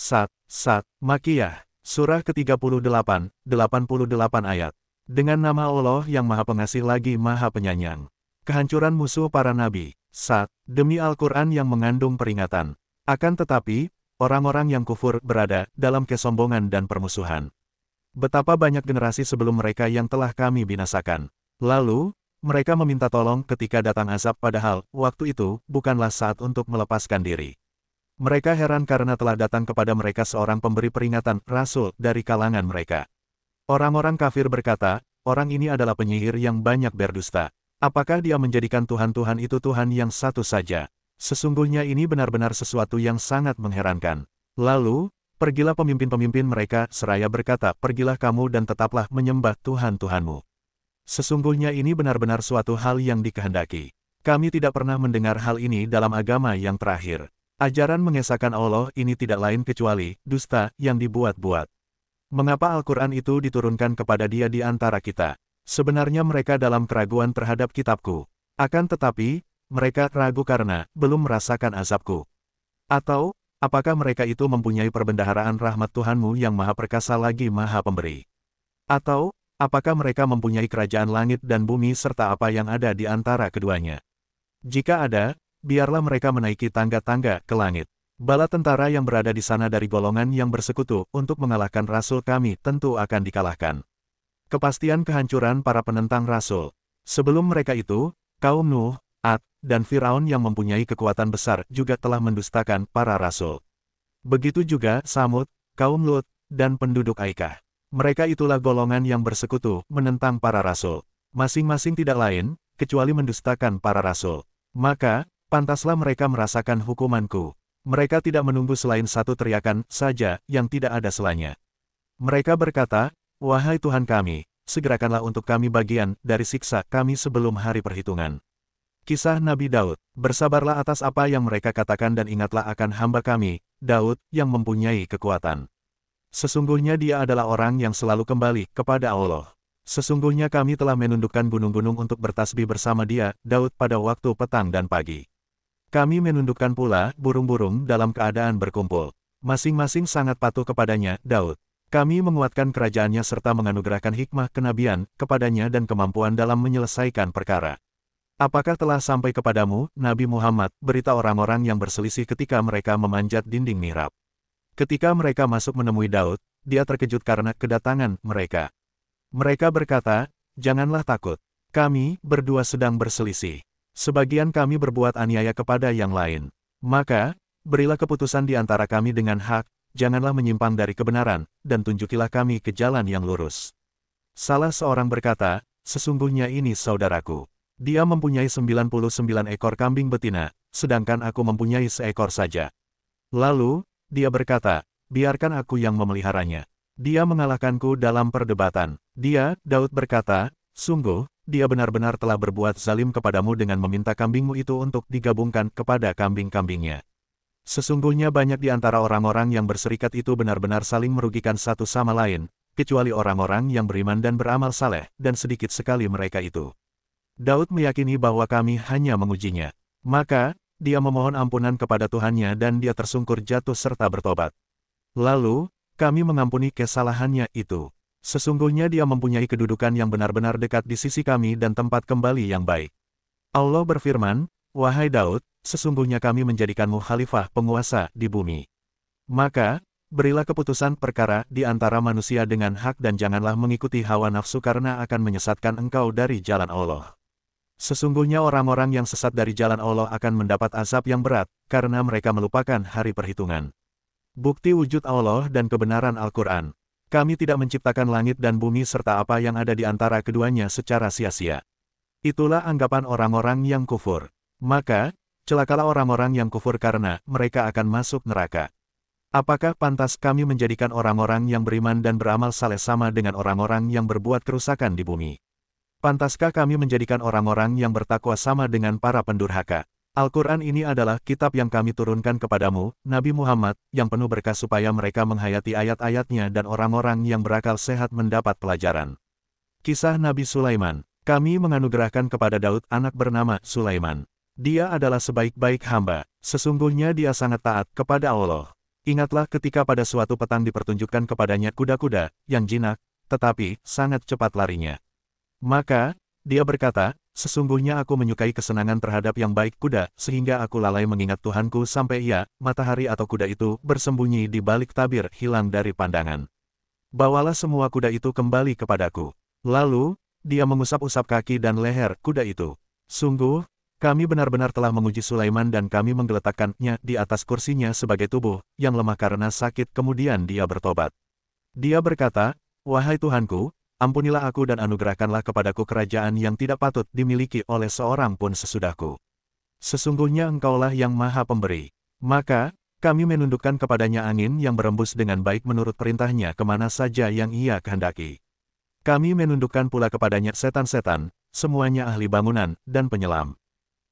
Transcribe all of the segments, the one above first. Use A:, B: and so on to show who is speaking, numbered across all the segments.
A: Sat, Makiyah, Surah ke-38, 88 ayat. Dengan nama Allah yang Maha Pengasih lagi Maha Penyayang. Kehancuran musuh para nabi. Demi Al-Quran yang mengandung peringatan. Akan tetapi, orang-orang yang kufur berada dalam kesombongan dan permusuhan. Betapa banyak generasi sebelum mereka yang telah kami binasakan. Lalu, mereka meminta tolong ketika datang azab padahal waktu itu bukanlah saat untuk melepaskan diri. Mereka heran karena telah datang kepada mereka seorang pemberi peringatan, Rasul, dari kalangan mereka. Orang-orang kafir berkata, orang ini adalah penyihir yang banyak berdusta. Apakah dia menjadikan Tuhan-Tuhan itu Tuhan yang satu saja? Sesungguhnya ini benar-benar sesuatu yang sangat mengherankan. Lalu, pergilah pemimpin-pemimpin mereka seraya berkata, pergilah kamu dan tetaplah menyembah Tuhan-Tuhanmu. Sesungguhnya ini benar-benar suatu hal yang dikehendaki. Kami tidak pernah mendengar hal ini dalam agama yang terakhir. Ajaran mengesahkan Allah ini tidak lain kecuali dusta yang dibuat-buat. Mengapa Al-Quran itu diturunkan kepada dia di antara kita? Sebenarnya mereka dalam keraguan terhadap kitabku. Akan tetapi, mereka ragu karena belum merasakan azabku. Atau, apakah mereka itu mempunyai perbendaharaan rahmat Tuhanmu yang Maha Perkasa lagi Maha Pemberi? Atau, apakah mereka mempunyai kerajaan langit dan bumi serta apa yang ada di antara keduanya? Jika ada, biarlah mereka menaiki tangga-tangga ke langit. Bala tentara yang berada di sana dari golongan yang bersekutu untuk mengalahkan Rasul kami tentu akan dikalahkan. Kepastian kehancuran para penentang Rasul. Sebelum mereka itu, kaum Nuh, Ad, dan Firaun yang mempunyai kekuatan besar juga telah mendustakan para Rasul. Begitu juga Samud, kaum Lut, dan penduduk Aikah. Mereka itulah golongan yang bersekutu menentang para Rasul. Masing-masing tidak lain, kecuali mendustakan para Rasul. Maka, pantaslah mereka merasakan hukumanku. Mereka tidak menunggu selain satu teriakan saja yang tidak ada selanya. Mereka berkata, wahai Tuhan kami, segerakanlah untuk kami bagian dari siksa kami sebelum hari perhitungan. Kisah Nabi Daud, bersabarlah atas apa yang mereka katakan dan ingatlah akan hamba kami, Daud, yang mempunyai kekuatan. Sesungguhnya dia adalah orang yang selalu kembali kepada Allah. Sesungguhnya kami telah menundukkan gunung-gunung untuk bertasbih bersama dia, Daud, pada waktu petang dan pagi. Kami menundukkan pula burung-burung dalam keadaan berkumpul. Masing-masing sangat patuh kepadanya, Daud. Kami menguatkan kerajaannya serta menganugerahkan hikmah kenabian kepadanya dan kemampuan dalam menyelesaikan perkara. Apakah telah sampai kepadamu, Nabi Muhammad, berita orang-orang yang berselisih ketika mereka memanjat dinding mihrab? Ketika mereka masuk menemui Daud, dia terkejut karena kedatangan mereka. Mereka berkata, janganlah takut. Kami berdua sedang berselisih. Sebagian kami berbuat aniaya kepada yang lain. Maka, berilah keputusan di antara kami dengan hak, janganlah menyimpang dari kebenaran, dan tunjukilah kami ke jalan yang lurus. Salah seorang berkata, sesungguhnya ini saudaraku. Dia mempunyai 99 ekor kambing betina, sedangkan aku mempunyai seekor saja. Lalu, dia berkata, biarkan aku yang memeliharanya. Dia mengalahkanku dalam perdebatan. Dia, Daud berkata, sungguh, dia benar-benar telah berbuat zalim kepadamu dengan meminta kambingmu itu untuk digabungkan kepada kambing-kambingnya. Sesungguhnya banyak di antara orang-orang yang berserikat itu benar-benar saling merugikan satu sama lain, kecuali orang-orang yang beriman dan beramal saleh, dan sedikit sekali mereka itu. Daud meyakini bahwa kami hanya mengujinya. Maka, dia memohon ampunan kepada Tuhannya dan dia tersungkur jatuh serta bertobat. Lalu, kami mengampuni kesalahannya itu. Sesungguhnya dia mempunyai kedudukan yang benar-benar dekat di sisi kami dan tempat kembali yang baik. Allah berfirman, wahai Daud, sesungguhnya kami menjadikanmu khalifah penguasa di bumi. Maka, berilah keputusan perkara di antara manusia dengan hak dan janganlah mengikuti hawa nafsu karena akan menyesatkan engkau dari jalan Allah. Sesungguhnya orang-orang yang sesat dari jalan Allah akan mendapat azab yang berat, karena mereka melupakan hari perhitungan. Bukti wujud Allah dan kebenaran Al-Quran. Kami tidak menciptakan langit dan bumi serta apa yang ada di antara keduanya secara sia-sia. Itulah anggapan orang-orang yang kufur. Maka, celakalah orang-orang yang kufur karena mereka akan masuk neraka. Apakah pantas kami menjadikan orang-orang yang beriman dan beramal saleh sama dengan orang-orang yang berbuat kerusakan di bumi? Pantaskah kami menjadikan orang-orang yang bertakwa sama dengan para pendurhaka? Al-Quran ini adalah kitab yang kami turunkan kepadamu, Nabi Muhammad, yang penuh berkah supaya mereka menghayati ayat-ayatnya dan orang-orang yang berakal sehat mendapat pelajaran. Kisah Nabi Sulaiman. Kami menganugerahkan kepada Daud anak bernama Sulaiman. Dia adalah sebaik-baik hamba, sesungguhnya dia sangat taat kepada Allah. Ingatlah ketika pada suatu petang dipertunjukkan kepadanya kuda-kuda yang jinak, tetapi sangat cepat larinya. Maka, dia berkata, sesungguhnya aku menyukai kesenangan terhadap yang baik kuda, sehingga aku lalai mengingat Tuhanku sampai ia, matahari atau kuda itu, bersembunyi di balik tabir hilang dari pandangan. Bawalah semua kuda itu kembali kepadaku. Lalu, dia mengusap-usap kaki dan leher kuda itu. Sungguh, kami benar-benar telah menguji Sulaiman dan kami menggeletakkannya di atas kursinya sebagai tubuh yang lemah karena sakit. Kemudian dia bertobat. Dia berkata, "Wahai Tuhanku, ampunilah aku dan anugerahkanlah kepadaku kerajaan yang tidak patut dimiliki oleh seorang pun sesudahku. Sesungguhnya Engkaulah yang Maha Pemberi." Maka, kami menundukkan kepadanya angin yang berembus dengan baik menurut perintahnya kemana saja yang ia kehendaki. Kami menundukkan pula kepadanya setan-setan, semuanya ahli bangunan dan penyelam.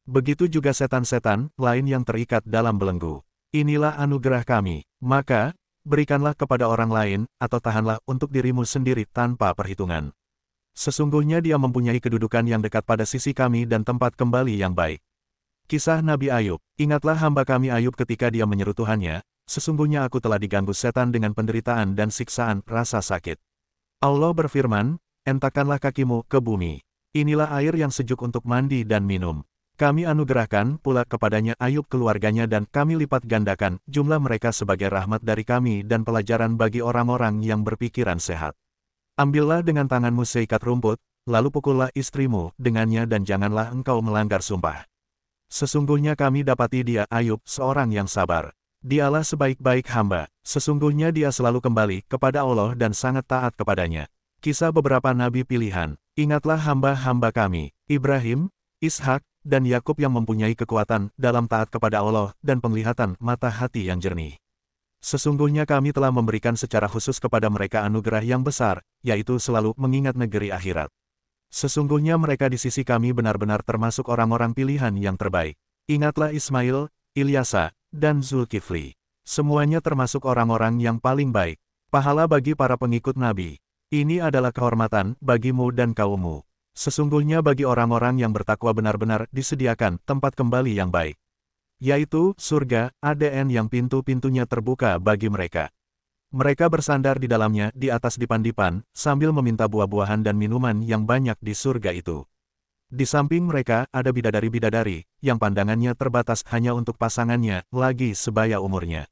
A: Begitu juga setan-setan lain yang terikat dalam belenggu. Inilah anugerah kami. Maka, berikanlah kepada orang lain, atau tahanlah untuk dirimu sendiri tanpa perhitungan. Sesungguhnya dia mempunyai kedudukan yang dekat pada sisi kami dan tempat kembali yang baik. Kisah Nabi Ayub. Ingatlah hamba kami Ayub ketika dia menyeru Tuhannya, sesungguhnya aku telah diganggu setan dengan penderitaan dan siksaan rasa sakit. Allah berfirman, "Entakkanlah kakimu ke bumi. Inilah air yang sejuk untuk mandi dan minum." Kami anugerahkan pula kepadanya Ayub keluarganya dan kami lipat gandakan jumlah mereka sebagai rahmat dari kami dan pelajaran bagi orang-orang yang berpikiran sehat. Ambillah dengan tanganmu seikat rumput, lalu pukullah istrimu dengannya dan janganlah engkau melanggar sumpah. Sesungguhnya kami dapati dia Ayub seorang yang sabar. Dialah sebaik-baik hamba, sesungguhnya dia selalu kembali kepada Allah dan sangat taat kepadanya. Kisah beberapa nabi pilihan. Ingatlah hamba-hamba kami, Ibrahim, Ishak, dan Yakub yang mempunyai kekuatan dalam taat kepada Allah dan penglihatan mata hati yang jernih. Sesungguhnya kami telah memberikan secara khusus kepada mereka anugerah yang besar, yaitu selalu mengingat negeri akhirat. Sesungguhnya mereka di sisi kami benar-benar termasuk orang-orang pilihan yang terbaik. Ingatlah Ismail, Ilyasa, dan Zulkifli. Semuanya termasuk orang-orang yang paling baik. Pahala bagi para pengikut Nabi. Ini adalah kehormatan bagimu dan kaummu. Sesungguhnya bagi orang-orang yang bertakwa benar-benar disediakan tempat kembali yang baik. Yaitu surga, ADN yang pintu-pintunya terbuka bagi mereka. Mereka bersandar di dalamnya di atas dipan-dipan, sambil meminta buah-buahan dan minuman yang banyak di surga itu. Di samping mereka ada bidadari-bidadari, yang pandangannya terbatas hanya untuk pasangannya, lagi sebaya umurnya.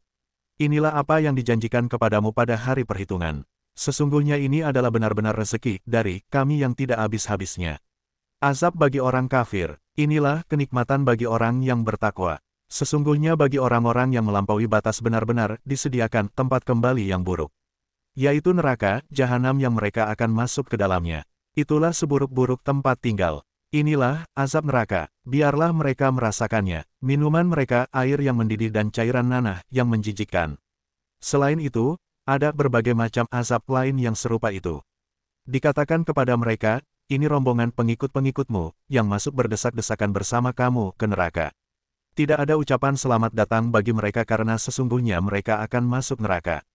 A: Inilah apa yang dijanjikan kepadamu pada hari perhitungan. Sesungguhnya ini adalah benar-benar rezeki dari kami yang tidak habis-habisnya. Azab bagi orang kafir, inilah kenikmatan bagi orang yang bertakwa. Sesungguhnya bagi orang-orang yang melampaui batas benar-benar disediakan tempat kembali yang buruk. Yaitu neraka, jahanam yang mereka akan masuk ke dalamnya. Itulah seburuk-buruk tempat tinggal. Inilah azab neraka, biarlah mereka merasakannya. Minuman mereka air yang mendidih dan cairan nanah yang menjijikkan. Selain itu, ada berbagai macam azab lain yang serupa itu. Dikatakan kepada mereka, ini rombongan pengikut-pengikutmu, yang masuk berdesak-desakan bersama kamu ke neraka. Tidak ada ucapan selamat datang bagi mereka karena sesungguhnya mereka akan masuk neraka.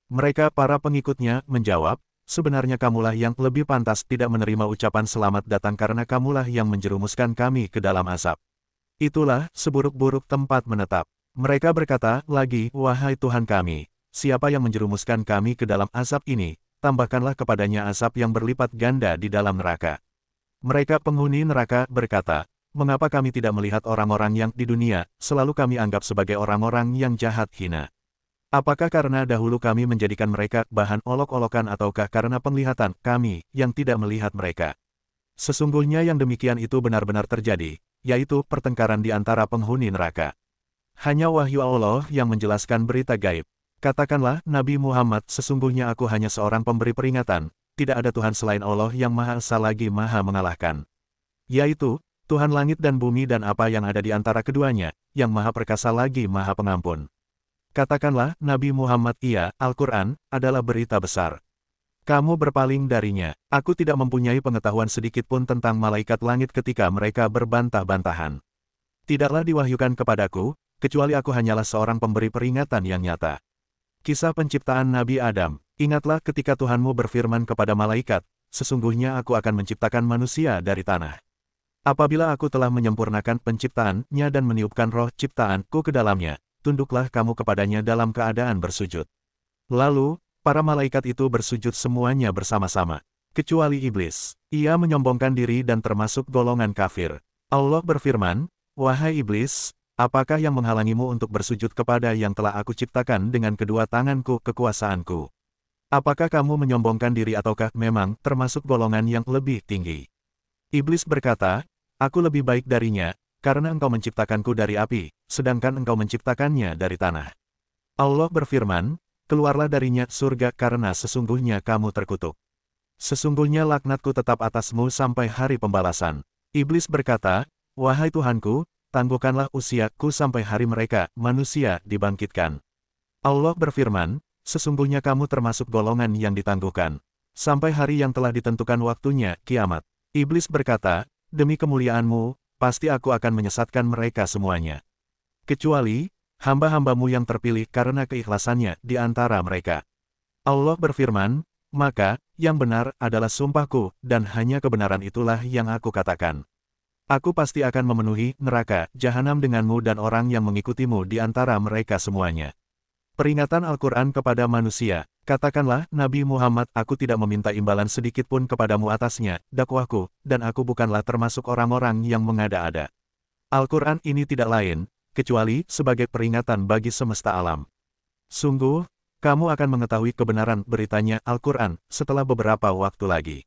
A: Mereka para pengikutnya menjawab, sebenarnya kamulah yang lebih pantas tidak menerima ucapan selamat datang karena kamulah yang menjerumuskan kami ke dalam azab. Itulah seburuk-buruk tempat menetap. Mereka berkata lagi, wahai Tuhan kami, siapa yang menjerumuskan kami ke dalam azab ini, tambahkanlah kepadanya azab yang berlipat ganda di dalam neraka. Mereka penghuni neraka berkata, mengapa kami tidak melihat orang-orang yang di dunia, selalu kami anggap sebagai orang-orang yang jahat hina? Apakah karena dahulu kami menjadikan mereka bahan olok-olokan ataukah karena penglihatan kami yang tidak melihat mereka? Sesungguhnya yang demikian itu benar-benar terjadi, yaitu pertengkaran di antara penghuni neraka. Hanya wahyu Allah yang menjelaskan berita gaib. Katakanlah, Nabi Muhammad, sesungguhnya aku hanya seorang pemberi peringatan, tidak ada Tuhan selain Allah yang Maha Esa lagi Maha Mengalahkan. Yaitu, Tuhan langit dan bumi dan apa yang ada di antara keduanya, yang Maha Perkasa lagi Maha Pengampun. Katakanlah, Nabi Muhammad, iya, Al-Quran, adalah berita besar. Kamu berpaling darinya, aku tidak mempunyai pengetahuan sedikit pun tentang malaikat langit ketika mereka berbantah-bantahan. Tidaklah diwahyukan kepadaku, kecuali aku hanyalah seorang pemberi peringatan yang nyata. Kisah penciptaan Nabi Adam. Ingatlah ketika Tuhanmu berfirman kepada malaikat, sesungguhnya aku akan menciptakan manusia dari tanah. Apabila aku telah menyempurnakan penciptaannya dan meniupkan roh ciptaanku ke dalamnya, tunduklah kamu kepadanya dalam keadaan bersujud. Lalu, para malaikat itu bersujud semuanya bersama-sama. Kecuali iblis. Ia menyombongkan diri dan termasuk golongan kafir. Allah berfirman, "Wahai iblis, apakah yang menghalangimu untuk bersujud kepada yang telah aku ciptakan dengan kedua tanganku kekuasaanku? Apakah kamu menyombongkan diri ataukah memang termasuk golongan yang lebih tinggi?" Iblis berkata, "Aku lebih baik darinya, karena engkau menciptakanku dari api, sedangkan engkau menciptakannya dari tanah." Allah berfirman, "Keluarlah darinya surga karena sesungguhnya kamu terkutuk. Sesungguhnya laknatku tetap atasmu sampai hari pembalasan." Iblis berkata, "Wahai Tuhanku, tangguhkanlah usiaku sampai hari mereka, manusia, dibangkitkan." Allah berfirman, "Sesungguhnya kamu termasuk golongan yang ditangguhkan. Sampai hari yang telah ditentukan waktunya, kiamat." Iblis berkata, "Demi kemuliaanmu, pasti aku akan menyesatkan mereka semuanya. Kecuali hamba-hambamu yang terpilih karena keikhlasannya di antara mereka." Allah berfirman, "Maka, yang benar adalah sumpahku, dan hanya kebenaran itulah yang aku katakan. Aku pasti akan memenuhi neraka jahanam denganmu dan orang yang mengikutimu di antara mereka semuanya." Peringatan Al-Quran kepada manusia, katakanlah, Nabi Muhammad, aku tidak meminta imbalan sedikitpun kepadamu atasnya, dakwahku, dan aku bukanlah termasuk orang-orang yang mengada-ada. Al-Quran ini tidak lain, kecuali sebagai peringatan bagi semesta alam. Sungguh, kamu akan mengetahui kebenaran beritanya Al-Quran setelah beberapa waktu lagi.